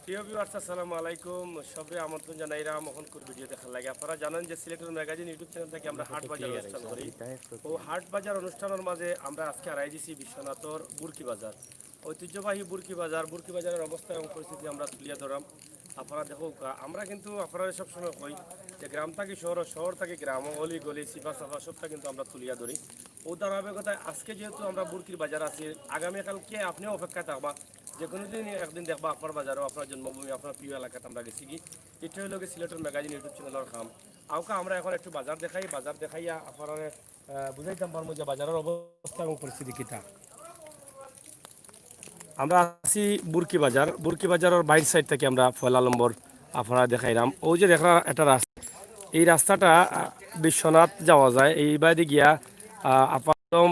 প্রিয় ভিউয়ার্স আসসালামু আলাইকুম। সবে আমন্ত্রণ জানাইরা মোহনপুর ভিডিও দেখার লাগে। আপনারা জানেন যে সিলেক্টর ম্যাগাজিন ইউটিউব চ্যানেল থেকে আমরা হাট বাজার অনুষ্ঠান করি। ও হাট বাজার অনুষ্ঠানের মাঝে আমরা আজকে আড়াই দিছি বিশ্বনাথর বুরকি বাজার, ঐতিহ্যবাহী বুরকি বাজারের অবস্থা এবং পরিস্থিতি আমরা তুলিয়া ধরাম। আপনারা দেখো আমরা কিন্তু আপনারা সবসময় কই যে গ্রাম থাকি শহর, শহর থাকি গ্রাম, অলি গলি সিফা সাফা সবটা কিন্তু আমরা তুলিয়া ধরি। ও ধারাবাহিকতায় আজকে যেহেতু আমরা বুরকির বাজার আছি, আগামীকালকে আপনিও অপেক্ষায় থাকবা যে কোনো দিন একদিন দেখবা আপনার বাজারও আপনার জন্মভূমি আপনার প্রিয় এলাকাতে আমরা গেছি কি। এটা হইল সিলেটের ম্যাগাজিন ইউটিউব চ্যানেলের কাম। আউকা আমরা এখন একটু বাজার দেখাই, বাজার দেখাইয়া আপনার বুঝাইতাম পারবো যে বাজারের অবস্থা এবং পরিস্থিতি কিটা। আমরা আছি বুরকি বাজারের বাইর সাইড থেকে আমরা পয়লা নম্বর আপনারা দেখাইলাম। ওই যে দেখা একটা রাস্তা, এই রাস্তাটা বিশ্বনাথ যাওয়া যায়। এই বাইরে গিয়া আপাতম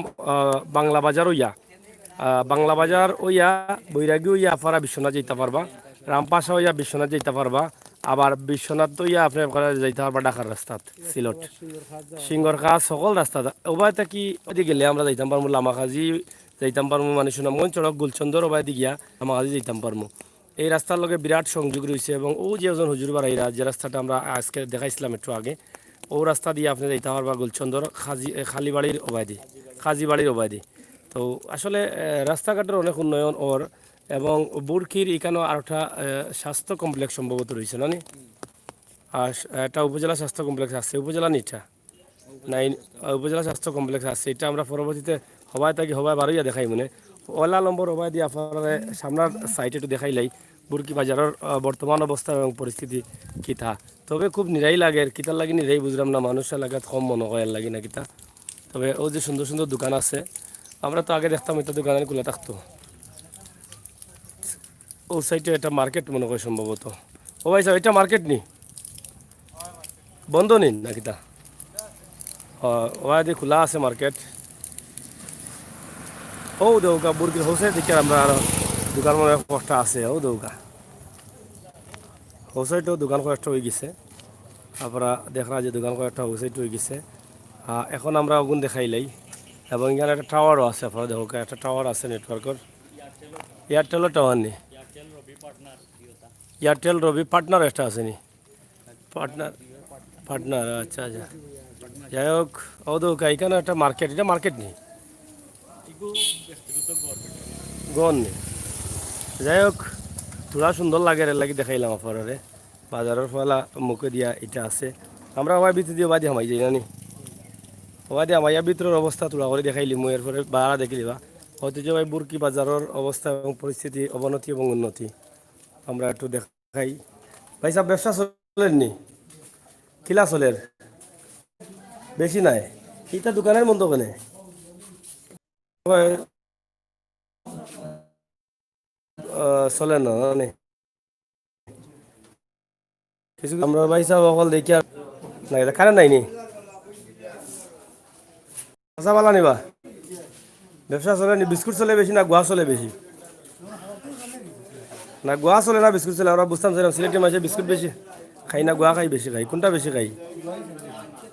বাংলা বাজার হইয়া বাংলা বাজার হইয়া বৈরাগী হইয়া আপনারা বিশ্বনাথ যেতে পারবা, রামপাশা হইয়া বিশ্বনাথ যেতে পারবা, আবার বিশ্বনাথ হইয়া আপনার যাইতে পারবা ঢাকার রাস্তাত সিলট সিঙ্গরখা সকল রাস্তা ওবাই থাকি ওদি গেলে আমরা যাইতাম পারবো লামাখাজি যাইতাম পারবো, মানে সুনামগঞ্জ চড়ক গুলচন্দর ওবাই দি গিয়া লামাখাজি যাইতাম পারবো। এই রাস্তার লগে বিরাট সংযোগ রয়েছে এবং ও যে একজন হুজুর বাড়াইরা যে রাস্তাটা আমরা আজকে দেখাইছিলাম একটু আগে, ও রাস্তা দিয়ে আপনি যাইতে পারবা গুলচন্দর খালিবাড়ির ওবায়দি খাজিবাড়ির ওবায়দি। তো আসলে রাস্তাঘাটের অনেক উন্নয়ন ওর এবং বুরকির এখানেও আর একটা স্বাস্থ্য কমপ্লেক্স সম্ভবত রয়েছে না নি? আর একটা উপজেলা স্বাস্থ্য কমপ্লেক্স আছে, উপজেলা নিটা নাই, উপজেলা স্বাস্থ্য কমপ্লেক্স আছে। এটা আমরা পরবর্তীতে হবাই থাকি হবাই বারোইয়া দেখাই মনে ওলা নম্বর হবাই দিয়ে আপনারা সামনার সাইটে একটু দেখাইলাই বুরকি বাজারের বর্তমান অবস্থা এবং পরিস্থিতি কিতা। তবে খুব নিরাই লাগে, কিতার লাগি নিরাই বুঝলাম না, মানুষের লাগাত কম মনে হয় লাগি না কিতা। তবে ও যে সুন্দর সুন্দর দোকান আছে, আমরা তো আগে দেখতাম এটা দোকানের খোলা থাকতো। ও সাইডে এটা মার্কেট মনে হয় সম্ভবত। ও ভাই সাহেব এটা মার্কেট নি, বন্ধ নিন না কিতা? ওয়াদি খোলা আছে মার্কেট। ও দৌকা বুরকির হোসে দিকে আমরা আর দোকান মনে কষ্ট আছে। ও দৌকা হোসাইটেও দোকান কয়েকটা হয়ে গেছে, আপনারা দেখা যে দোকান কয়েকটা হোসাইট হয়ে গেছে। এখন আমরা ওগুন দেখাইলাই এবং এখানে একটা টাওয়ারও আছে। আপনারা দেখো একটা টাওয়ার আছে নেটওয়ার্কের, এয়ারটেলের টাওয়ার নেই, এয়ারটেল রবি পার্টনার একটা আছে নি? পার্টনার পার্টনার আচ্ছা আচ্ছা, যাই হোক ও দৌকা এখানে একটা মার্কেট, এটা মার্কেট নেই গন নেই। যাই হোক তোরা সুন্দর লাগে রে লাগি দেখাইলাম আপনারে বাজারের ফলা মুখে দিয়া এটা আছে। আমরা আমার ভিতরে দিয়ে বাদি হামাই যাই নানি হওয়া দিয়ে আমার ভিতরের অবস্থা তোরা করে দেখাইলি মই এরপরে বাড়া দেখিলিবা ঐতিহ্যবাহী বুরকি বাজারের অবস্থা এবং পরিস্থিতি অবনতি এবং উন্নতি আমরা একটু দেখাই। ভাই সাহেব ব্যবসা চলেননি? কিলা চলের বেশি নাই, এটা দোকানের মন্দ কেনে চলে না মানে কিছু আমরা ভাই সাহেব অকল দেখি আর নাই কারেন্ট নাইনি আচ্ছা পালা নিবা ব্যবসা চলে নি? বিস্কুট চলে বেশি না গোয়া চলে বেশি? না গোয়া চলে না বিস্কুট চলে? আমরা বুঝতাম ছিলাম সিলেটি মাঝে বিস্কুট বেশি খাই না গোয়া খাই বেশি খাই, কোনটা বেশি খাই?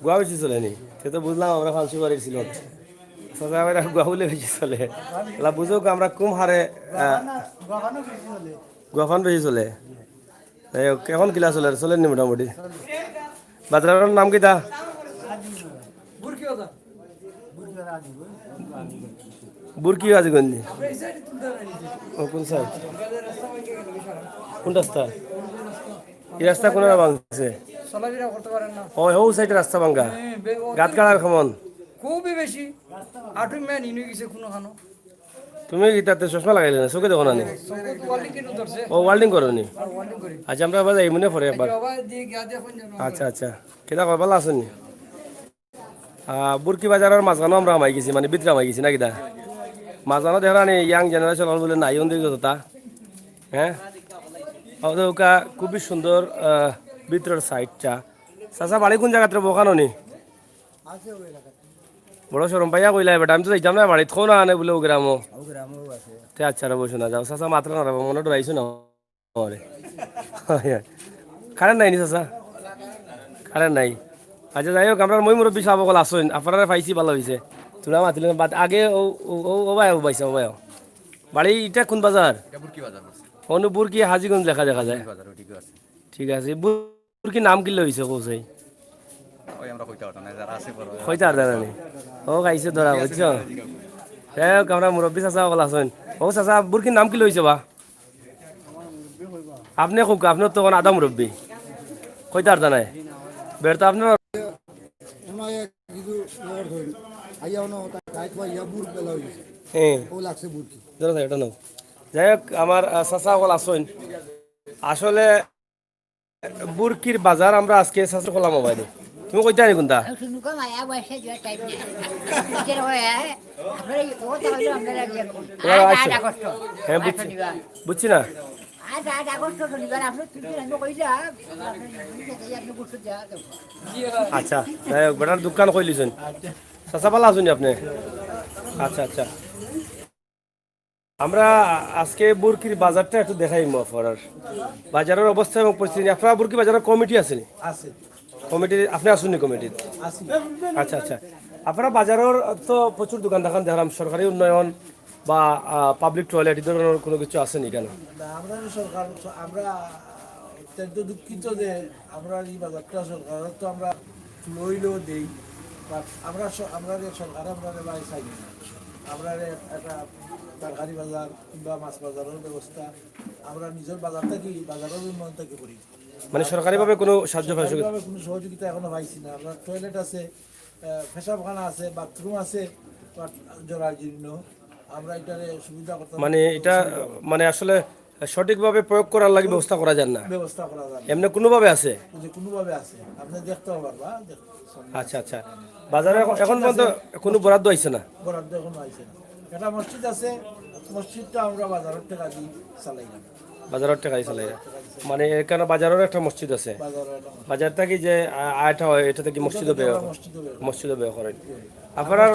গোয়া বেশি চলে নি? সে তো বুঝলাম আমরা ফান্সি বাড়ির সিলত সোজা গোয়া বলে বেশি চলে। বুঝো আমরা কম হারে গোয়াফান বেশি চলে। এখন কিলা চলে চলেননি মোটামুটি? বাজারের নাম কিতা? বুরকি আজিগঞ্জ কোন সাইড, কোন রাস্তা? এই রাস্তা কোন ভাঙছে? ও ও সাইডে রাস্তা ভাঙ্গা গাত কাড়ার খমন খুবই বেশি আটু ম্যান ইনু গেছে কোনো খানো। তুমি তাতে চশমা লাগাইলে না চোখে দেখো না নি? ও ওয়ার্ল্ডিং করো নি? আচ্ছা আমরা আবার এই মনে পড়ে একবার। আচ্ছা আচ্ছা কেটা কয় ভালো আছেন নি? বুরকি বাজারের মাঝখানো আমরা আমাই গেছি, মানে ভিতরে আমাই গেছি না কিটা মাঝখানো দেখা নি ইয়াং জেনারেশন বলে নাই ওন দিকে তা হ্যাঁ ওকা খুবই সুন্দর ভিতরের সাইডটা। চাচা বাড়ি কোন জায়গাতে বোকানো নি? বড় সরম পাইয়া কইলা বেটা আমি তো যাইতাম না বাড়িত খো না আনে বলে ও গ্রামও তে আচ্ছা রে বসে না যাও চাচা মাত্র না রাখবো মনে ডরাইছো না কারেন্ট নাই নি চাচা? কারেন্ট নাই। আচ্ছা যাই হোক আমরা মই মুরব্বী সাহেব অকল আসেন আপনারা পাইছি ভালো হয়েছে তোরা মাতিলেন বাদ আগে ও ও ও ভাই ও পাইছে ও ভাই বাড়ি এটা কোন বাজার? অনু বুরকি হাজিগঞ্জ লেখা দেখা যায়। বাজার ওইদিকে আছে। ঠিক আছে, বুরকি নাম কি লইছে কৌসাই? ওই আমরা কইতে পারতাম না, যারা আছে বড় কইতে আর জানানি ও গাইছে ধরা বুঝছো। যাই হোক আমরা মুরব্বী চাচা বলা আছেন। ও চাচা বুরকির নাম কি লইছে বা? আপনি খুব আপনার তো আধা মুরব্বী কইতে আর জানাই বের তো আপনার হ্যাঁ ধরো এটা নাও। যাই হোক আমার চাচা বলা আছেন। আসলে বুরকির বাজার আমরা আজকে চাচা খোলা মোবাইলে তুমি কইতে আনি কোনটা? হ্যাঁ বুঝছি না। আচ্ছা যাই হোক বেটার দোকান কইলিছেন চাচা পালা আছেন আপনি? আচ্ছা আচ্ছা আমরা আজকে বুরকির বাজারটা একটু দেখাই আপনার বাজারের অবস্থা এবং পরিস্থিতি। আপনার বুরকি বাজারের কমিটি আছে নি? আছে কমিটি আপনি আসুননি কমিটির? আছে আচ্ছা আচ্ছা আপনারা বাজারের তো প্রচুর দোকান দেখান দেখলাম, সরকারি উন্নয়ন বা পাবলিক টয়লেট এই ধরনের কোনো কিছু আসেনি কেন? আমরা সরকার আমরা অত্যন্ত দুঃখিত যে আমরা এই বাজারটা সরকার তো আমরা লইলেও দেই, বাট আমরা সরকার আমরা বাই চাই না। আমরা একটা তরকারি বাজার কিংবা মাছ বাজারের ব্যবস্থা আমরা নিজের বাজারটা কি বাজারের উন্নয়নটা কি করি, মানে সরকারিভাবে কোনো সাহায্য পাইছে? সরকারিভাবে কোনো সহযোগিতা এখনো পাইছি না। আমরা টয়লেট আছে, পেশাবখানা আছে, বাথরুম আছে, বাট জরাজীর্ণ। আমরা এটারে সুবিধা করতে মানে এটা মানে আসলে সঠিকভাবে প্রয়োগ করার লাগে ব্যবস্থা করা যায় না, ব্যবস্থা করা যায় না। এমনি কোনোভাবে আছে? যে কোনোভাবে আছে আপনি দেখতেও পারবা। আচ্ছা আচ্ছা বাজারে এখন পর্যন্ত কোনো বরাদ্দ হয়েছে না? বরাদ্দ এখনো আইছে না। একটা মসজিদ আছে, মসজিদটা আমরা বাজারের টাকা দিয়ে চালাই না। বাজারের টাকাই চালাই না মানে এখানে বাজারের একটা মসজিদ আছে, বাজারের একটা বাজার থেকে যে আয়টা হয় এটা থেকে মসজিদও ব্যয় মসজিদও বের। মসজিদও ব্যয় করেন। আপনার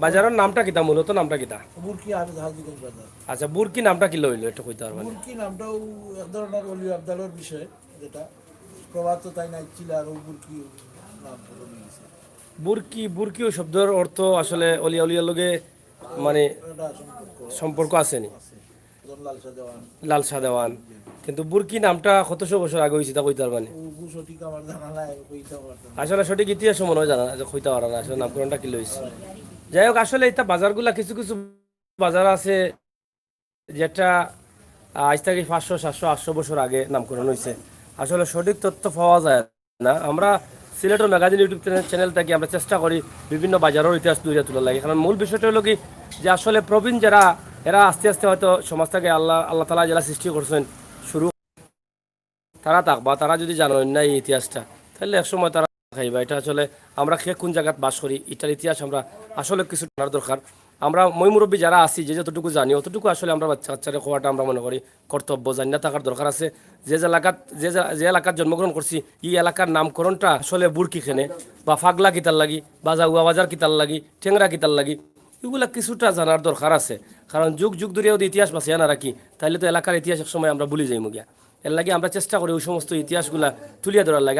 বাজারের নামটা কিতা, মূলত নামটা কিতা? মুরকি আর হাজিগঞ্জ বাজার। আচ্ছা বুরকি নামটা কি লইলো এটা কইতে পারবেন? মুরকি নামটাও এক ধরনের অলি আবদালের বিষয়, যেটা প্রভাত তাই নাই ছিল আর মুরকি নাম পড়ে নিয়েছে। বুরকি বুরকিও শব্দের অর্থ আসলে অলিয়া অলিয়ার লগে মানে এটা সম্পর্ক আসেনি, আছে লালসা দেওয়ান লালসা দেওয়ান। কিন্তু বুরকি নামটা কতশো বছর আগে হয়েছে তা কইতে পারবেন? ও সঠিক আমার জানা নাই, কইতে পারতাম না। আসলে সঠিক ইতিহাস মনে হয় জানা যে কইতে পারে না আসলে নামকরণটা কি লইছে। যাই হোক আসলে এটা বাজারগুলা কিছু কিছু বাজার আছে যেটা আজ থেকে 500 700 800 বছর আগে নামকরণ হয়েছে। আসলে সঠিক তথ্য পাওয়া যায় না। আমরা সিলেটের ম্যাগাজিন ইউটিউব চ্যানেল থেকে আমরা চেষ্টা করি বিভিন্ন বাজারের ইতিহাস তুলে তোলা লাগে, কারণ মূল বিষয়টা হলো কি যে আসলে প্রবীণ যারা এরা আস্তে আস্তে হয়তো সমাজটাকে আল্লাহ তাআলা যারা সৃষ্টি করছেন শুরু তারা থাকবা, তারা যদি জানেন না এই ইতিহাসটা তাহলে একসময় তারা খাইবা। এটা আসলে আমরা খেয়ে কোন জায়গায় বাস করি এটার ইতিহাস আমরা আসলে কিছু জানার দরকার। আমরা মই মুরব্বী যারা আছি যে যতটুকু জানি অতটুকু আসলে আমরা বাচ্চা কাচ্চারা খোয়াটা আমরা মনে করি কর্তব্য, জানি না থাকার দরকার আছে। যে এলাকার জন্মগ্রহণ করছি এই এলাকার নামকরণটা আসলে বুরকি খেনে বা ফাগলা কিতার লাগি বা জাগুয়া বাজার কিতার লাগি ঠেংরা কিতার লাগি এগুলা কিছুটা জানার দরকার আছে, কারণ যুগ যুগ ধরে যদি ইতিহাস বাঁচিয়ে না রাখি তাহলে তো এলাকার ইতিহাস এক সময় আমরা ভুলে যাই মুগিয়া। এর লাগে আমরা চেষ্টা করি ওই সমস্ত ইতিহাসগুলা তুলিয়া ধরার লাগে।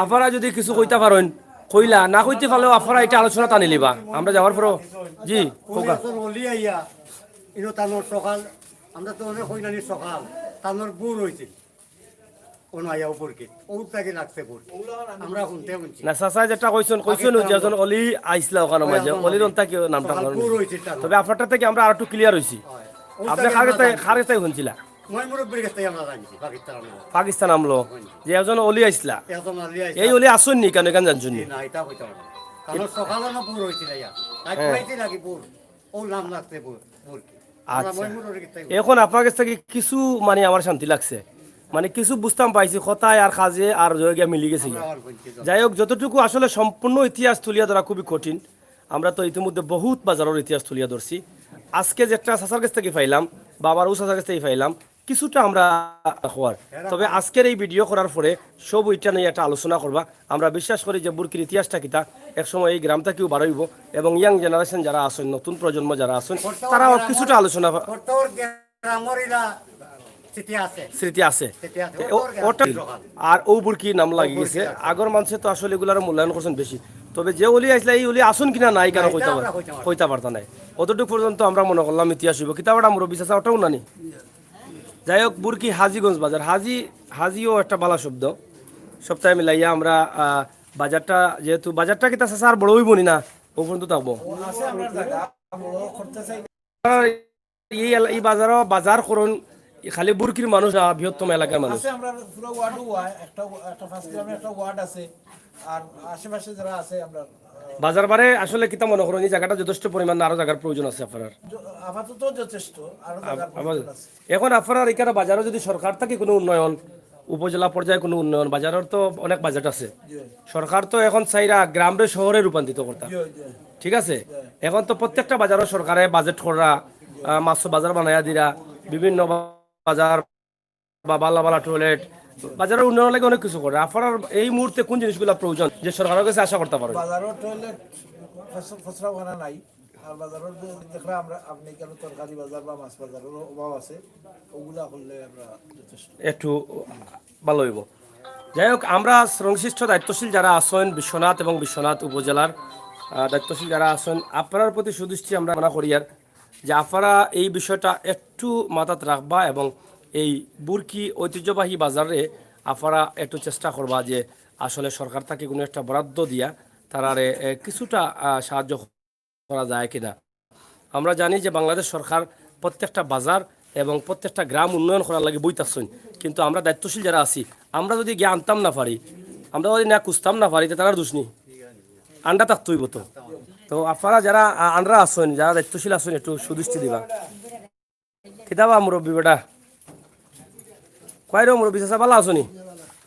আপনারা যদি কিছু কইতে পারেন কইলা, না কইতে পারলেও আপনারা এটা আলোচনা টানি লিবা আমরা যাওয়ার পরও। জি কোকা সকাল আমরা তো অনেক হইনানি সকাল তানোর বুর হয়েছিল আমরা শুনতে শুনছি না চাচা যেটা কইছেন যেজন অলি আইসলা ওখানে মাঝে অলির অন্তা কি নামটা তবে আপনারটা থেকে আমরা আর একটু ক্লিয়ার হইছি। আপনি খারেজ তাই শুনছিলা মই মুরব্বীর কাছে আমরা জানছি পাকিস্তান আমলো যে একজন অলি আইসলা, এখন আলিয়া এই অলি আসুননি কেন কেন জানছুননি? না এটা কইতে পারবো না, কারণ সকালে না বুর হয়েছিল ইয়া তাই কইতে লাগি বুর ও নাম লাগতে বুর বুর আমরা মই মুরব্বীর কাছে এখন আপনার কাছ থেকে কিছু মানে আমার শান্তি লাগছে, মানে কিছু বুঝতাম পাইছি কথায় আর কাজে আর জয়গিয়া মিলি গেছে। যাই হোক যতটুকু আসলে সম্পূর্ণ ইতিহাস তুলিয়া ধরা খুবই কঠিন। আমরা তো ইতিমধ্যে বহুত বাজারের ইতিহাস তুলিয়া ধরছি। আজকে যেটা চাচার কাছ থেকে পাইলাম বা আমার ও চাচার কাছ থেকে পাইলাম কিছুটা আমরা হওয়ার, তবে আজকের এই ভিডিও করার পরে সব ওইটা নিয়ে একটা আলোচনা করবা। আমরা বিশ্বাস করি যে বুরকির ইতিহাসটা কিতা একসময় এই গ্রামটা কেউ বাড়াইব এবং ইয়াং জেনারেশন যারা আছেন নতুন প্রজন্ম যারা আছেন তারা কিছুটা আলোচনা স্মৃতি আছে ওটা। আর ও বুরকি নাম লাগিয়েছে আগর মানুষে তো আসলে এগুলার মূল্যায়ন করছেন বেশি। তবে যে উলি আসলে এই উলি আসুন কিনা নাই কেন না, এটা আমরা কইতে পারবো না। কইতা পারতা নাই অতটুকু পর্যন্ত আমরা মনে করলাম ইতিহাস হইব কিতাবটা মুরব্বী চাচা ওটাও নানি যাই হোক বুরকি হাজিগঞ্জ বাজার হাজিও একটা বালা শব্দ সপ্তাহে মিলাইয়া আমরা বাজারটা যেহেতু বাজারটা কিতা চাচা আর বড় হইব নি না ও পর্যন্ত থাকবো আছে আপনার জায়গা বড় করতে চাই এই বাজার করুন খালি বুরকির মানুষ না বৃহত্তম এলাকার মানুষ আছে আমরা পুরো ওয়ার্ডও একটা একটা ফার্স্ট গ্রামে একটা ওয়ার্ড আছে আর আশেপাশে যারা আছে আমরা বাজার বারে আসলে কিতা মনে করুন এই জায়গাটা যথেষ্ট পরিমাণ আরো জায়গার প্রয়োজন আছে আপনার আপাতত যথেষ্ট আরো জায়গার আবার প্রয়োজন আছে। এখন আপনার এখানে বাজারে যদি সরকার থেকে কোনো উন্নয়ন উপজেলা পর্যায়ে কোনো উন্নয়ন বাজারের তো অনেক বাজেট আছে সরকার তো এখন চাইরা গ্রামে শহরে রূপান্তরিত করতা জি, জি। ঠিক আছে এখন তো প্রত্যেকটা বাজারও সরকারে বাজেট করা মাছ বাজার বানাইয়া দিরা বিভিন্ন বাজার বা বালা বালা টয়লেট বাজারের উন্নয়ন লাগে অনেক কিছু করে আপনার এই মুহূর্তে কোন জিনিসগুলো প্রয়োজন যে সরকারের কাছে আশা করতে পারেন বাজারও টয়লেট ফসরা বানা নাই আর বাজারও দেখলাম আমরা আপনি কেন তরকারি বাজার বা মাছ বাজারের অভাব আছে ওগুলা করলে আমরা যথেষ্ট একটু ভালো হইব যাই হোক আমরা সংশ্লিষ্ট দায়িত্বশীল যারা আছেন বিশ্বনাথ এবং বিশ্বনাথ উপজেলার দায়িত্বশীল যারা আছেন আপনার প্রতি সুদৃষ্টি আমরা মনে করি আর যে আপনারা এই বিষয়টা একটু মাথাত রাখবা এবং এই বুরকি ঐতিহ্যবাহী বাজারে আপনারা একটু চেষ্টা করবা যে আসলে সরকার থেকে কোনো একটা বরাদ্দ দিয়া তারারে কিছুটা সাহায্য করা যায় কিনা আমরা জানি যে বাংলাদেশ সরকার প্রত্যেকটা বাজার এবং প্রত্যেকটা গ্রাম উন্নয়ন করার লাগে বইতাছেন কিন্তু আমরা দায়িত্বশীল যারা আছি আমরা যদি গিয়ে আনতাম না পারি আমরা যদি না খুঁজতাম না পারি তার দোষ নেই আন্ডা থাকতেই তো তো আপনারা যারা আন্ডা আছেন যারা দায়িত্বশীল আছেন একটু সুদৃষ্টি দিবা কিতাবা মুরব্বী বেটা কয় রে মুরব্বী চাচা ভালো আছো নি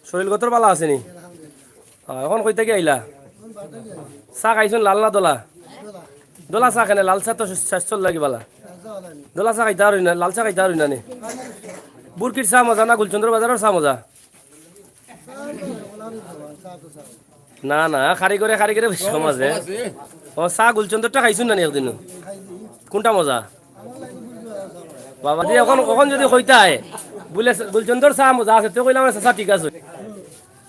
শরীরগতর ভালো আছে নি এখন কই থেকে আইলা চাহ খাইছুন লাল না দোলা দোলা চাহ কেনে লাল চাহ তো স্বাস্থ্য লাগি বালা দোলা চাহ খাইতে আর না লাল চাহ খাইতে আর না নে বুরকির চাহ মজা না গুলচন্দ্র বাজারের চাহ মজা না না খারি করে সমাজে ও চাহ গুলচন্দ্রটা খাইছুন না নি একদিন কোনটা মজা বাবা দিয়ে এখন যদি কইতা হয় বুলে গুলচন্দ্রর চাহ মজা আছে তো কইলাম চাচা ঠিক আছে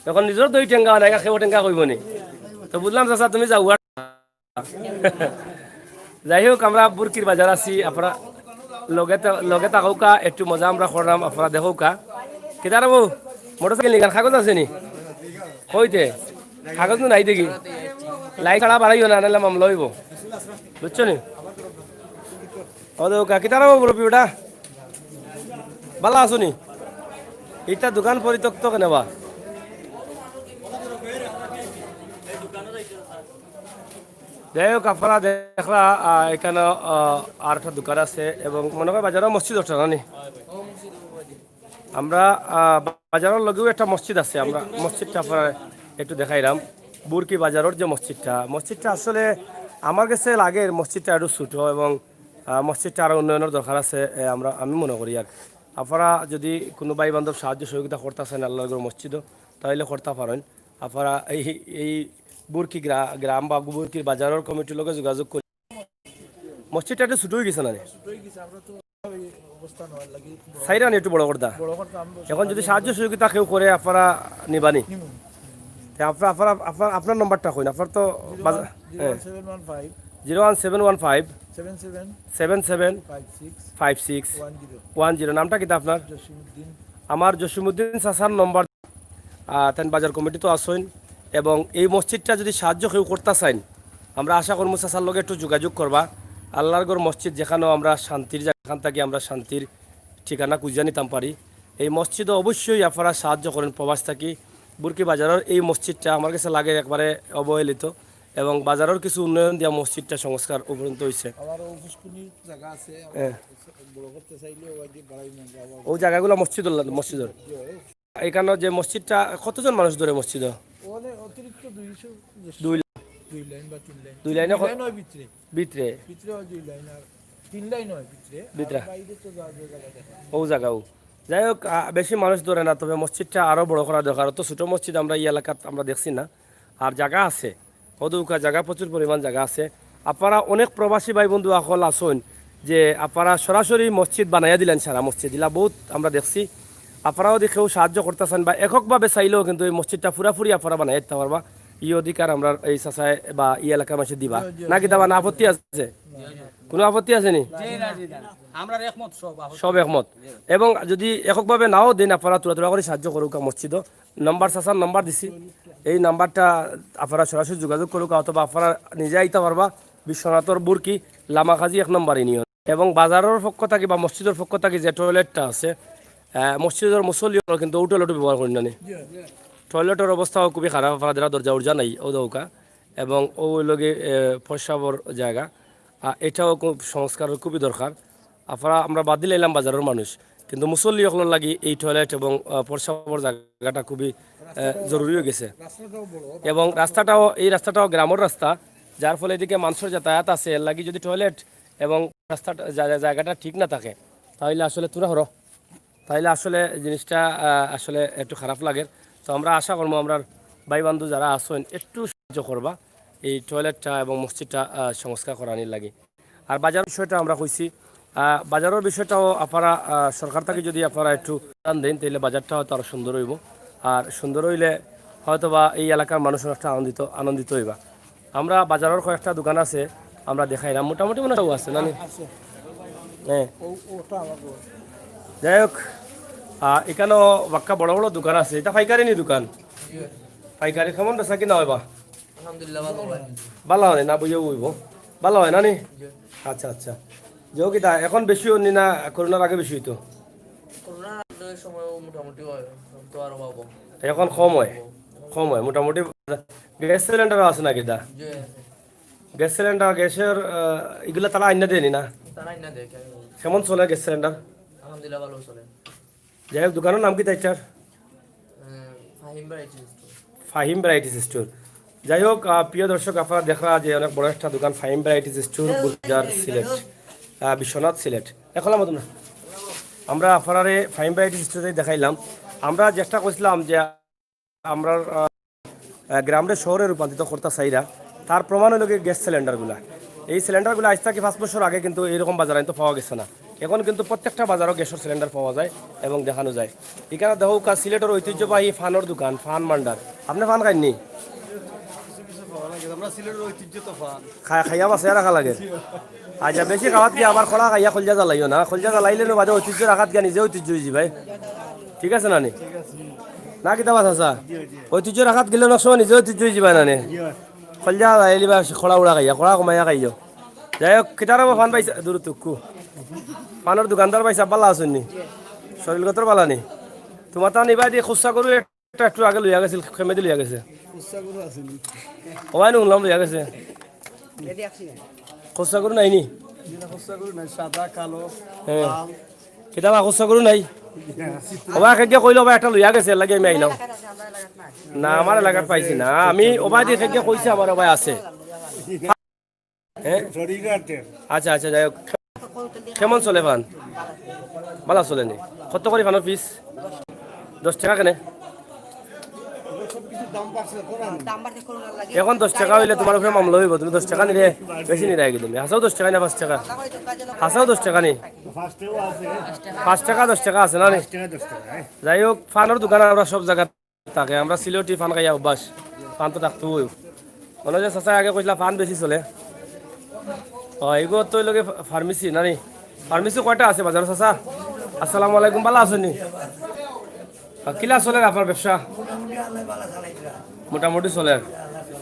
এখন নিজের দই টেঙ্গা নাই খেব টেঙ্গা কইব নি তো বুঝলাম চাচা তুমি যাও যাই হোক আমরা বুরকির বাজার আছি আপনারা লগে থাকুকা একটু মজা আমরা করলাম আপনারা দেখুকা কেদার বাবু মোটরসাইকেল নিকার কাগজ আছে নি কইতে কাগজ তো নাই দেখি লাই ছাড়া বাড়াইও না নাহলে মামলা হইব বুঝছো নি ও দেখুকা কেদার বাবু বলবি ওটা ভালো আছো নি এটা দোকান পরিত্যক্ত কেনেবা যাই হোক আপনারা দেখলা এখানে আর একটা দোকান আছে এবং মনে হয় বাজারের মসজিদ ওঠা জানি আমরা বাজারের লগেও একটা মসজিদ আছে আমরা মসজিদটা আপনারা একটু দেখাইলাম বুরকি বাজারের যে মসজিদটা আসলে আমার কাছে লাগে মসজিদটা একটু ছোটো এবং মসজিদটা আরও উন্নয়নের দরকার আছে আমি মনে করি আর আপনারা যদি কোনো ভাই বান্ধব সাহায্য সহযোগিতা করতেছেন আল্লাহর মসজিদও তাহলে করতে পারেন আপনারা এই বুরকি গ্রাম বা বুরকির বাজারের কমিটির লগে যোগাযোগ করি মসজিদটা একটু ছোটো হয়ে গেছে না সাইরা একটু বড় করতা এখন যদি সাহায্য সহযোগিতা কেউ করে আপনারা নিবানি আপনার নম্বরটা কইন আপনার তো 01715 775610 নামটা কিতা আপনার আমার জসিমউদ্দিন চাচার নম্বর তেন বাজার কমিটি তো আসেন এবং এই মসজিদটা যদি সাহায্য কেউ করতে চাইন আমরা আশা করবো চাচার লগে একটু যোগাযোগ করবা আল্লাহর মসজিদ যেখানেও আমরা শান্তির যেখান থেকে আমরা শান্তির ঠিকানা খুঁজে নিতাম পারি এই মসজিদও অবশ্যই আপনারা সাহায্য করেন প্রবাস থাকি বুরকি বাজারের এই মসজিদটা আমার কাছে লাগে একবারে অবহেলিত এবং বাজারের কিছু উন্নয়ন দিয়া মসজিদটা সংস্কার উপরন্ত হয়েছে ওই জায়গাগুলো মসজিদের এখানে যে মসজিদটা কতজন মানুষ ধরে মসজিদ দুই লাইনে ভিতরে ও জায়গাও যাই হোক বেশি মানুষ ধরে না তবে মসজিদটা আরো বড় করা দরকার তো ছোট মসজিদ আমরা এই এলাকাত আমরা দেখছি না আর জায়গা আছে অদৌকা জায়গা প্রচুর পরিমাণ জায়গা আছে আপনারা অনেক প্রবাসী ভাই বন্ধু আকল আসুন যে আপনারা সরাসরি মসজিদ বানাইয়া দিলেন সারা মসজিদ দিলা বহুত আমরা দেখছি আপনারাও দেখেও সাহায্য করতেছেন বা এককভাবে চাইলেও কিন্তু এই মসজিদটা পুরাপুরি আপনারা বানাই দিতে পারবা ই অধিকার আমরা এই চাচায় বা এই এলাকার মানুষের দিবা নাকি দাবা না আপত্তি আছে কোনো আপত্তি আছে নি আমরা একমত সব সব একমত এবং যদি এককভাবে নাও দেন আপনারা তুলা করে সাহায্য করুক মসজিদও নাম্বার চাচার নাম্বার দিছি এই নাম্বারটা আপনারা সরাসরি যোগাযোগ করুক অথবা আপনারা নিজে আইতে পারবা বিশ্বনাথর বুরকি লামাখাজি 1 নম্বর ইউনিয়ন এবং বাজারের পক্ষ থেকে বা মসজিদের পক্ষ থেকে যে টয়লেটটা আছে মসজিদের মুসল্লি কিন্তু ও টয়লেট ব্যবহার করি না টয়লেটের অবস্থাও খুবই খারাপ আপনারা দরজা উর্জা নাই ও দৌকা এবং ওই লগে প্রস্রাবর জায়গা এটাও খুব সংস্কারের খুবই দরকার আপনারা আমরা বাদ দিলে এলাম বাজারের মানুষ কিন্তু মুসল্লি সকলের লাগি এই টয়লেট এবং প্রস্রাবর জায়গাটা খুবই জরুরি হয়ে গেছে এবং এই রাস্তাটাও গ্রামের রাস্তা যার ফলে এদিকে মানুষের যাতায়াত আছে এর লাগি যদি টয়লেট এবং রাস্তাটা জায়গাটা ঠিক না থাকে তাহলে আসলে তুরা হরো তাইলে আসলে জিনিসটা আসলে একটু খারাপ লাগে তো আমরা আশা করবো আমরা ভাই বান্ধব যারা আসেন একটু সাহায্য করবা এই টয়লেটটা এবং মসজিদটা সংস্কার করানির লাগে আর বাজারের বিষয়টা আমরা কইছি বাজারের বিষয়টাও আপনারা সরকার থেকে যদি আপনারা একটু দান দেন তাহলে বাজারটা হয়তো আরও সুন্দর হইব আর সুন্দর হইলে হয়তো বা এই এলাকার মানুষের একটা আনন্দিত হইবা আমরা বাজারের কয়েকটা দোকান আছে আমরা দেখাইলাম মোটামুটি মনে আছে না হ্যাঁ যাই হোক এখানেও বাক্কা বড় বড় দোকান আছে এটা পাইকারি নি দোকান পাইকারি কেমন বেচা কিনা হয় বা ভালো হয় না বুঝে বুঝবো ভালো হয় না নি আচ্ছা আচ্ছা যাও কিটা এখন বেশি হনি না করোনার আগে বেশি হইতো এখন কম হয় মোটামুটি গ্যাস সিলিন্ডার আছে না কিটা গ্যাস সিলিন্ডার গ্যাসের এগুলা তারা আইনা দেয়নি না কেমন চলে গ্যাস সিলিন্ডার যাই হোক দোকানের নাম কি তাইটার ফাহিম ভ্যারাইটিস স্টোর যাই হোক প্রিয় দর্শক আপনারা দেখা যে অনেক বড় একটা দোকান ফাহিম ভ্যারাইটিস স্টোর বাজার সিলেট বিশ্বনাথ সিলেট এখন মতো না আমরা আপনারে ফাহিম ভ্যারাইটিস স্টোরে দেখাইলাম আমরা চেষ্টা করছিলাম যে আমরা গ্রামের শহরে রূপান্তরিত করতে চাইরা তার প্রমাণ হলো গ্যাস সিলিন্ডারগুলা এই সিলিন্ডারগুলো আজ থেকে 5 বছর আগে কিন্তু এরকম বাজারে তো পাওয়া গেছে না এখন কিন্তু প্রত্যেকটা বাজারও গ্যাসের সিলিন্ডার পাওয়া যায় এবং দেখানো যায় এখানে দেখো সিলেটের ঐতিহ্যবাহী ফানের দোকান ফান মান্ডার আপনি ফান খাইনি খাইয়া বাসায় রাখা লাগে আচ্ছা বেশি খাওয়াত গিয়ে আবার খোলা খাইয়া খলজা জ্বালাইও না খলজা জ্বালাইলে বাদে ঐতিহ্য রাখাত গিয়া নিজে ঐতিহ্য হয়েছি ভাই ঠিক আছে না না কিতাব আছে ঐতিহ্য রাখাত গেলে না সময় নিজে ঐতিহ্য হয়েছি ভাই না খলজা জ্বালাইলি বা খোলা উড়া খাইয়া খোলা কমাইয়া খাইও যাই হোক কিতার ফান পাইছা দূর তুকু পানের দোকানদার পাইছা পালা আসুন শরীরগত পালা নি তোমার তা নিবা দিয়ে খুচরা করু একটু আগে লইয়া গেছিল খেমে দিয়ে লইয়া গেছে ওয়াই নুনলাম লইয়া গেছে খুচরা করু নাই নি কিতাবা খুচরা করু নাই ওবা খেকে কইল বা একটা লইয়া গেছে লাগে আমি আইলাম না আমার এলাকাত পাইছি না আমি ওবা দিয়ে খেকে কইছি আমার ওবাই আছে আচ্ছা আচ্ছা যাই হোক কেমন চলে ফান ভালো চলে নি কত করে ফানের পিস 10 টাকা কেনে এখন 10 টাকা হইলে তোমার উপরে মামলা হইব তুমি 10 টাকা নিলে বেশি নিলে একদম হাসাও 10 টাকা না 5 টাকা হাসাও 10 টাকা নি 5 টাকা 10 টাকা আছে না নি যাই হোক ফানের দোকান আমরা সব জায়গা থাকে আমরা সিলেটি ফান খাইয়া অভ্যাস ফান তো থাকতো মনে হয় চাচা আগে কইলা ফান বেশি চলে এগুলো তো লগে ফার্মেসি না নি ফার্মেসি কয়টা আছে বাজার চাচা আসসালামু আলাইকুম ভালো আছেন নি কিলা চলে আপনার ব্যবসা মোটামুটি চলে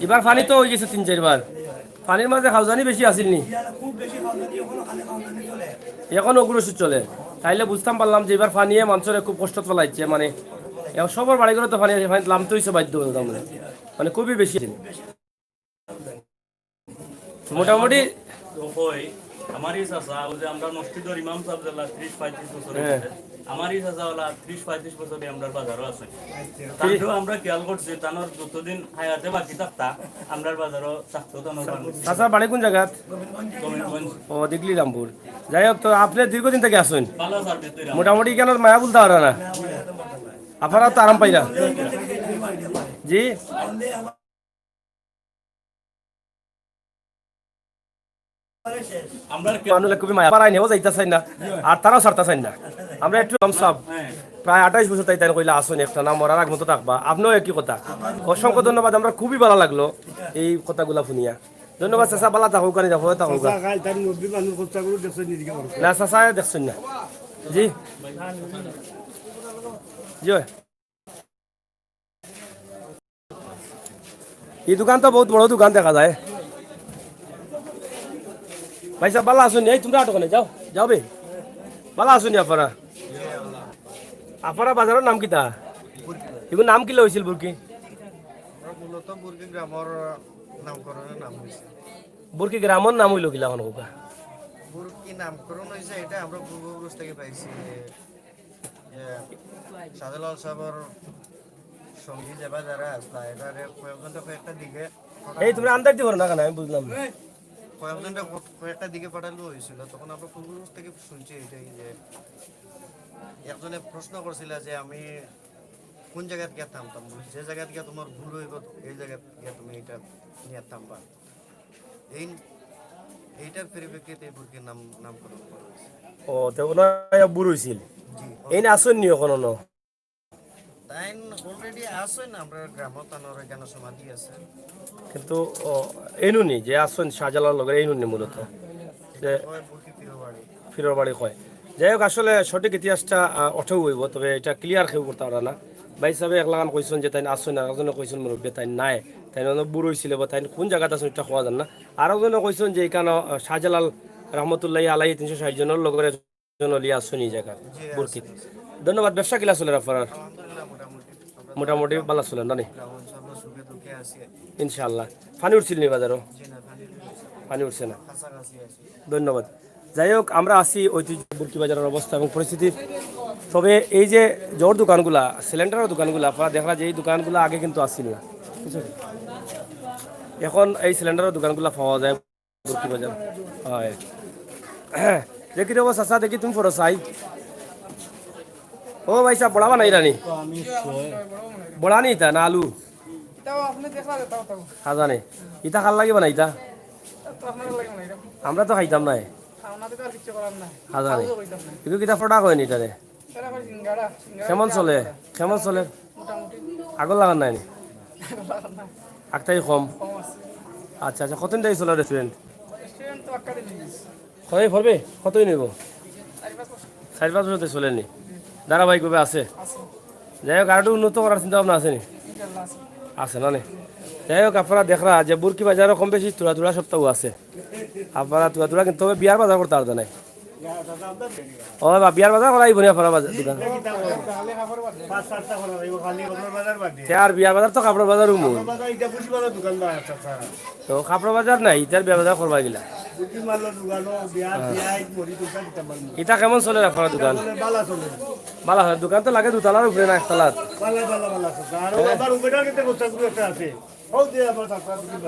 এবার পানি তো হয়ে গেছে 3-4 বার পানির মাঝে খাওজানি বেশি আসিল নি এখন অগ্রসর চলে তাইলে বুঝতাম পারলাম যে এবার পানিয়ে মানুষের খুব কষ্ট ফেলাইছে মানে সবার বাড়ি করে তো পানি নামতে হয়েছে বাধ্য মানে খুবই বেশি মোটামুটি আমারই চাচা যে আমরা মসজিদের ইমাম সাহেব 30-35 বছর আমারই চাচা 30-35 বছরে আমরা বাজারও আছে তারপরেও আমরা খেয়াল করছি তানোর যতদিন হায়াতে বাকি থাকতা আমরা বাজারও থাকতো তানোর চাচা বাড়ি কোন জায়গা ও দিগলি রামপুর যাই হোক তো আপনি দীর্ঘদিন থেকে আসুন মোটামুটি কেন মায়া বলতে পারে না আপনারা তো আরাম পাই না জি মানুষ খুবই মায়া পাড়াই নেও যাইতে চাই না আর তারাও ছাড়তে চাই না আমরা একটু কম সব প্রায় 28 বছর তাই তাই কইলা আসুন একটা না মরার আগ মতো থাকবা আপনিও একই কথা অসংখ্য ধন্যবাদ আমরা খুবই ভালো লাগলো এই কথাগুলা শুনিয়া ধন্যবাদ চাচা বালা থাকুক কানি থাকুক থাকুক না চাচা দেখছেন না জি জি এই দোকান তো বহুত বড় দোকান দেখা যায় ভাই সাহেব বালা আসুন এই তোমরা আটকানে যাও যাও বে বালা আসুন আপনারা আপনারা বাজারের নাম কিতা এগুলো নাম কি লইছিল বুরকি মূলত বুর্গি গ্রামের নামকরণের নাম হয়েছে বুরকি গ্রামের নাম হইল কিলা এখন হোকা বুর্গি নামকরণ হয়েছে এটা আমরা পূর্বপুরুষ থেকে পাইছি যে শাহজালাল সাহেবের সঙ্গী যাবা যারা আসলা এবারে কয়েকটা দিকে এই তোমরা আন্দাজ দিবো না কেন আমি বুঝলাম না। কয়েকটা দিকে পাঠালো হয়েছিল তখন আমরা পূর্বপুরুষ থেকে শুনছি এটাই যে একজনে প্রশ্ন করছিল যে আমি কোন জায়গায় গিয়ে থামতাম যে জায়গায় গিয়ে তোমার ভুল হইব এই জায়গায় গিয়ে তুমি এটা নিয়ে থামবা এইটার পরিপ্রেক্ষিতে এই বুর্গির নামকরণ করা হয়েছে ও তো ওনার বুড়ো হয়েছিল এই না আসুন নি এখন তাই অলরেডি আসে না আমরা গ্রামত আনার জ্ঞান সমাধি আছে কিন্তু এনুনি যে আসুন শাহজালাল লগের এনুনি মূলত যে বুর্গি পিরোবাড়ি ফিরোর বাড়ি কয় যাই হোক আসলে সঠিক ইতিহাসটা অঠেও হইব তবে এটা ক্লিয়ার খেয়ে করতে পারা না ভাই সাহেব একলাগান কইছেন যে তাই আসুন আর একজনে কইছেন মুরব্বী তাই নাই তাই বুড়ো হয়েছিল বা তাই কোন জায়গাতে আসুন এটা খোয়া যান না আর একজনে কইছেন যে এখানে শাহজালাল রহমতুল্লাহ আলাই 360 জনের লগের জন্য লিয়া আসুন এই জায়গা বুরকিত ধন্যবাদ ব্যবসা কিলা চলে আপনার আলহামদুলিল্লাহ মোটামুটি ভালো চলে না নি গ্রাম অঞ্চল সুখে দুঃখে আছি ইনশাআল্লাহ পানি উঠছিল নি বাজারও যে না পানি উঠছে না কাছাকাছি আছি ধন্যবাদ যাই হোক আমরা আসি ঐতিহ্য বুরকি বাজারের অবস্থা এবং পরিস্থিতি তবে এই যে জোর দোকানগুলা সিলিন্ডারের দোকানগুলা আপনারা দেখা যে এই দোকানগুলো আগে কিন্তু আসছিল না বুঝছেন? এখন এই সিলিন্ডারের দোকানগুলা পাওয়া যায় বুরকি বাজার হয় দেখি দেবো চাচা দেখি তুমি ফটো চাই ও ভাই সাহেব বড়া বানাই রানি বড়া নি ইতা না আলু তাও আপনি দেখলা তাও তাও খাজা নেই ইতা খাল লাগি বানাই ইতা তো আপনার লাগে না এটা আমরা তো খাইতাম নাই খাওনাতে তো আর কিছু করার না খাজা নেই কইতাম না কিন্তু কিতা ফটা কয়নি তারে এরা করে সিঙ্গাড়া কেমন চলে কেমন চলে মোটামুটি আগর লাগান নাই নি আগটাই কম কম আছে আচ্ছা আচ্ছা কতদিন থেকে চলে রেস্টুরেন্ট রেস্টুরেন্ট তো আটকা দিন কতই ভরবে কতই নেব 4-5 বছর 4-5 বছর চলেনি ধারাবাহিকভাবে আছে আছে যাই হোক আরো উন্নত করার চিন্তা ভাবনা আছে নি ইনশাআল্লাহ আছে আছে না নি যাই হোক আপনারা দেখরা যে বুরকি বাজারও কম বেশি তুলা তুলা সপ্তাহ আছে আপনারা তুলা তুলা কিন্তু তবে বিয়ার বাজার করতে পারতো নাই ও বা বিয়ার বাজার করাই বনি আপনারা বাজার দোকান আর বিয়ার বাজার তো কাপড় বাজার মূল তো কাপড় বাজার নাই ইটার বিয়ার বাজার করবা গিলা এটা কেমন চলে আপনার দোকান বালা হয় দোকান তো লাগে দুতলার উপরে না একতলার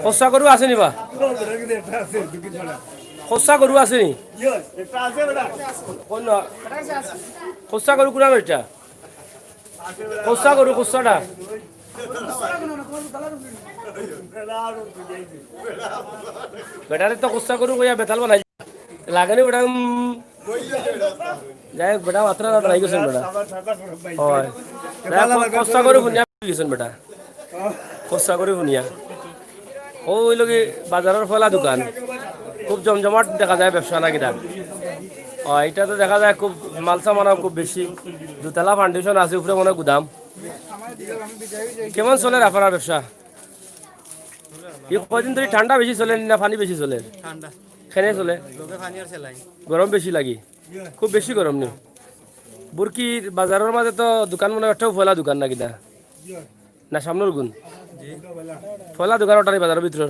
খসা গরু আছে নি বা খসা গরু আছে নি কোন খসা গরু কোনা এটা খসা গরু খসাটা বেটারে তো খসা গরু কইয়া বেতাল বানাই লাগে নি বেটা যাই হোক বেটা মাত্রা নাই গেছেন বেটা হয় খসা গরু শুনিয়া গেছেন বেটা খসা গরু শুনিয়া ও ওই লোক বাজারের ফলা দোকান খুব জমজমাট দেখা যায় ব্যবসা না কিনা এটা তো দেখা যায় খুব মালসা মানা খুব বেশি দুতলা ফাউন্ডেশন আছে উপরে মনে হয় গুদাম কেমন চলে আপনার ব্যবসা কদিন ধরে ঠান্ডা বেশি চলে না পানি বেশি চলে ঠান্ডা খেনে চলে লোকে পানি আর সেলাই গরম বেশি লাগি খুব বেশি গরম নেই বুরকির বাজারের মাঝে তো দোকান মনে একটাও ফলা দোকান না কিনা না সামনের গুণ ফলা দোকান ওটারই বাজারের ভিতর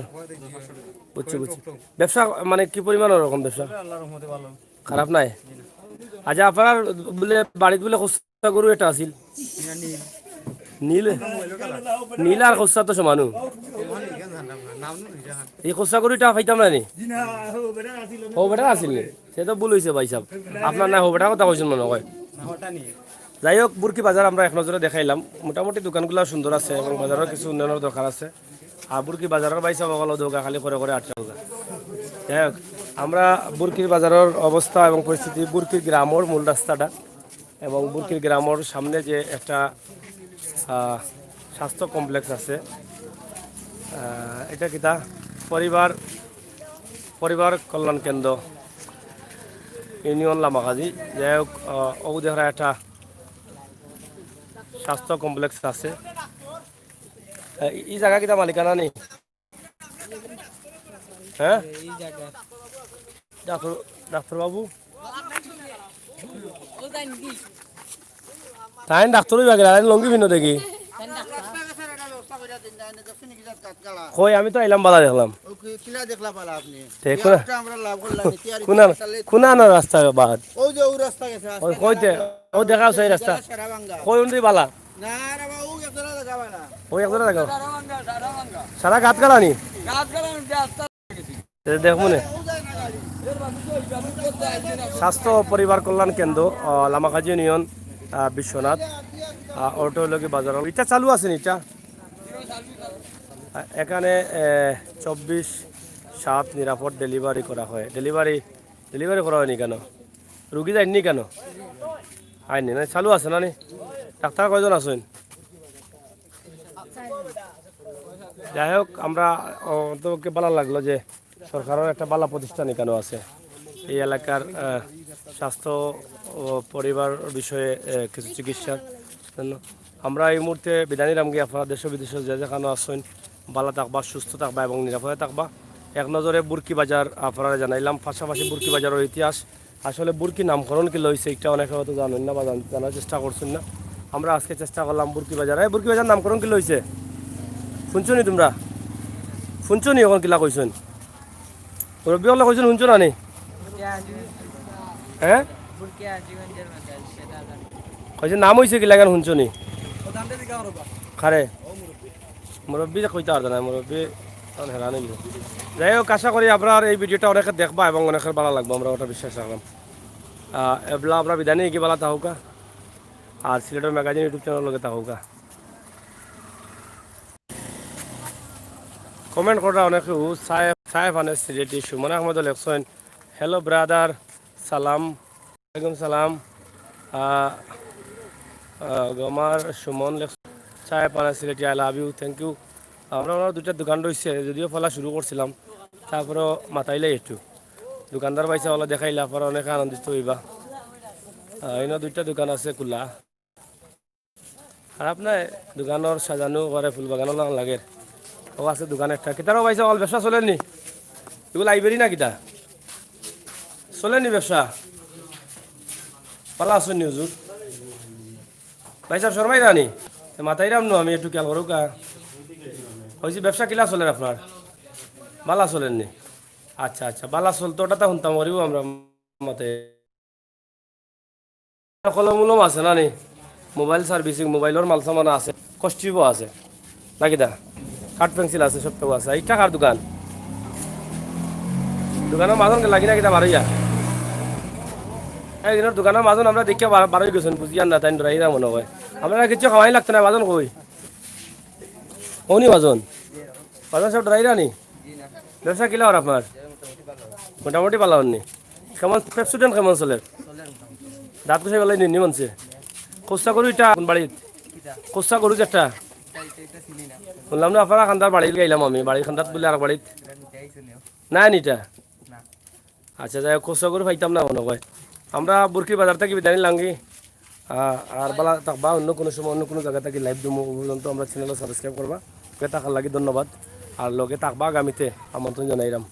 বুঝছি বুঝছি ব্যবসা মানে কি পরিমাণ ওরকম ব্যবসা আল্লাহর রহমতে ভালো খারাপ নাই আচ্ছা আপনার বলে বাড়িতে বলে খসা গরু এটা আছিল নীল নীল আর খসা তো সমানু এই খসা গরুটা পাইতাম না নি হো বেটা আছিল নি সে তো ভুল হয়েছে ভাই সাহেব আপনার না হো বেটার কথা কইছেন মনে হয় যাই হোক বুরকি বাজার আমরা এক নজরে দেখাইলাম মোটামুটি দোকানগুলো সুন্দর আছে এবং বাজারের কিছু উন্নয়নের দরকার আছে আর বুরকি বাজারের ভাই সাহেব অকল দোকা খালি করে করে 8 টাকা যাই হোক আমরা বুরকির বাজারের অবস্থা এবং পরিস্থিতি বুরকির গ্রামের মূল রাস্তাটা এবং বুরকির গ্রামের সামনে যে একটা স্বাস্থ্য কমপ্লেক্স আছে, এটা কিতা পরিবার পরিবার কল্যাণ কেন্দ্র ইউনিয়ন লামাকাজি। যাই হোক, ওদেহরা একটা স্বাস্থ্য কমপ্লেক্স আছে। এই জায়গা কিতা মালিকানা নেই? হ্যাঁ ডাক্তার ডাক্তারবাবু তাই ডাক্তার লঙ্গি ভিন্ন দেখি কই আমি তো আইলাম বালা দেখলাম কিলা দেখলা পালা আপনি তে কোনা কোনা না রাস্তা বাহার ওই যে ওই রাস্তা গেছে ওই কইতে ও দেখা আছে এই রাস্তা কই উন্দি বালা না রে বাবু একজনা দেখাবা না ওই একজনে দেখো সারা গাত কালানি দেখবো না স্বাস্থ্য ও পরিবার কল্যাণ কেন্দ্র লামাকাজি ইউনিয়ন বিশ্বনাথ অটোলগি বাজার। এটা চালু আছে নি? এটা এখানে 24/7 নিরাপদ ডেলিভারি করা হয়। ডেলিভারি করা হয়নি কেন? রুগী যায়নি কেন? আইনি না চালু আছে না নি? ডাক্তার কয়জন আছেন? যাই হোক, আমরা অন্তকে ভালো লাগলো যে সরকারের একটা বালা প্রতিষ্ঠান এখানে আছে এই এলাকার স্বাস্থ্য ও পরিবার বিষয়ে কিছু চিকিৎসার জন্য। আমরা এই মুহূর্তে বিদায় নিলাম গিয়ে আপনারা দেশ বিদেশে যে যেখানে আসেন ভালো থাকবা, সুস্থ থাকবা এবং নিরাপদে থাকবা। এক নজরে বুরকি বাজার আপনারা জানাইলাম, পাশাপাশি বুরকি বাজারের ইতিহাস। আসলে বুরকি নামকরণ কি লইছে এটা অনেকে হয়তো জানেন না বা জানার চেষ্টা করছেন না। আমরা আজকে চেষ্টা করলাম বুরকি বাজার। এই বুরকি বাজার নামকরণ কি লইছে শুনছো নি? তোমরা শুনছো নি? এখন কিলা কইছেন মুরব্বী হলে কইছেন শুনছো না নি? হ্যাঁ কইছে নাম হয়েছে কি লাগান শুনছো নি? খারে মুরব্বী কইতে পারতো না, মুরব্বী হেরা নিল। যাই হোক, আশা করি আপনার এই ভিডিওটা অনেকে দেখবা এবং অনেকের ভালো লাগবে, আমরা ওটা বিশ্বাস রাখলাম। এবলা আমরা বিদায় নিয়ে কি বলা তাহকা আর সিলেটের ম্যাগাজিন ইউটিউব চ্যানেল লগে তাহকা কমেন্ট করা অনেকে সাহেব আনে সিলেটি সুমন আহমদ লেখছেন হ্যালো ব্রাদার সালাম ওয়ালাইকুম সালাম। গমার সুমন সাহেব আনে Sylheti I love you thank you. আমরা দুটা দোকান রয়েছে, যদিও ফলা শুরু করছিলাম তারপরেও মাতাইলে একটু দোকানদার পাইছে ওলা দেখাইলা পরে অনেক আনন্দিত হইবা। এনে দুইটা দোকান আছে খোলা, আর আপনার দোকানের সাজানো করে ফুল বাগানো লাগে। ও আছে দোকান একটা কিতারও পাইছে অল ব্যবসা চলেননি? এগুলো লাইব্রেরি না কিতা চলেননি ব্যবসা? পালা আসুন নি হুজুর ভাই সাহেব শর্মাই রানি মাথায় রাম নো আমি একটু খেয়াল করুক। হয়েছে ব্যবসা কিলা চলেন আপনার? বালা চলেননি? আচ্ছা আচ্ছা, বালা চলতো ওটা তো শুনতাম করিব আমরা মতে। কলম উলম আছে না নি? মোবাইল সার্ভিসিং মোবাইলের মাল সামান আছে, কস্টিভও আছে নাকি দা? কাঠ পেন্সিল আছে, সবটাও আছে। এই টাকার দোকান দোকানের মাজন লাগি না কিনা বারইয়া একদিনের দোকানের মাজন আমরা দেখে বারোই গেছেন বুঝিয়ান না তাই ডরাইরা মনে হয়। আপনারা কিছু খাওয়াই লাগতো না বাজন কই কৌনি বাজন বাজন সব ডরাইরা নি? ব্যবসা কিলা আর আপনার? মোটামুটি পালা হননি। কেমন স্টুডেন্ট কেমন চলে? দাঁত কষাই বেলায় নিনি মানছে কোস্তা করু এটা কোন বাড়িত কোস্তা করু একটা শুনলাম না আপনারা খান্দার বাড়ি গাইলাম আমি বাড়ির খান্দাত বলে আর বাড়িত নাই নিটা। আচ্ছা যাই হোক, কোস্তা করে পাইতাম না মনে হয়। আমরা বুরকি বাজার থেকে বিদায় নিলাম কি আর বালা থাকবা অন্য কোনো সময় অন্য কোনো জায়গা থেকে লাইভ দিমো পর্যন্ত আমরা চ্যানেল সাবস্ক্রাইব করবা। থাকার লাগে ধন্যবাদ। আর লগে থাকবা আগামীতে আমন্ত্রণ জানাইলাম।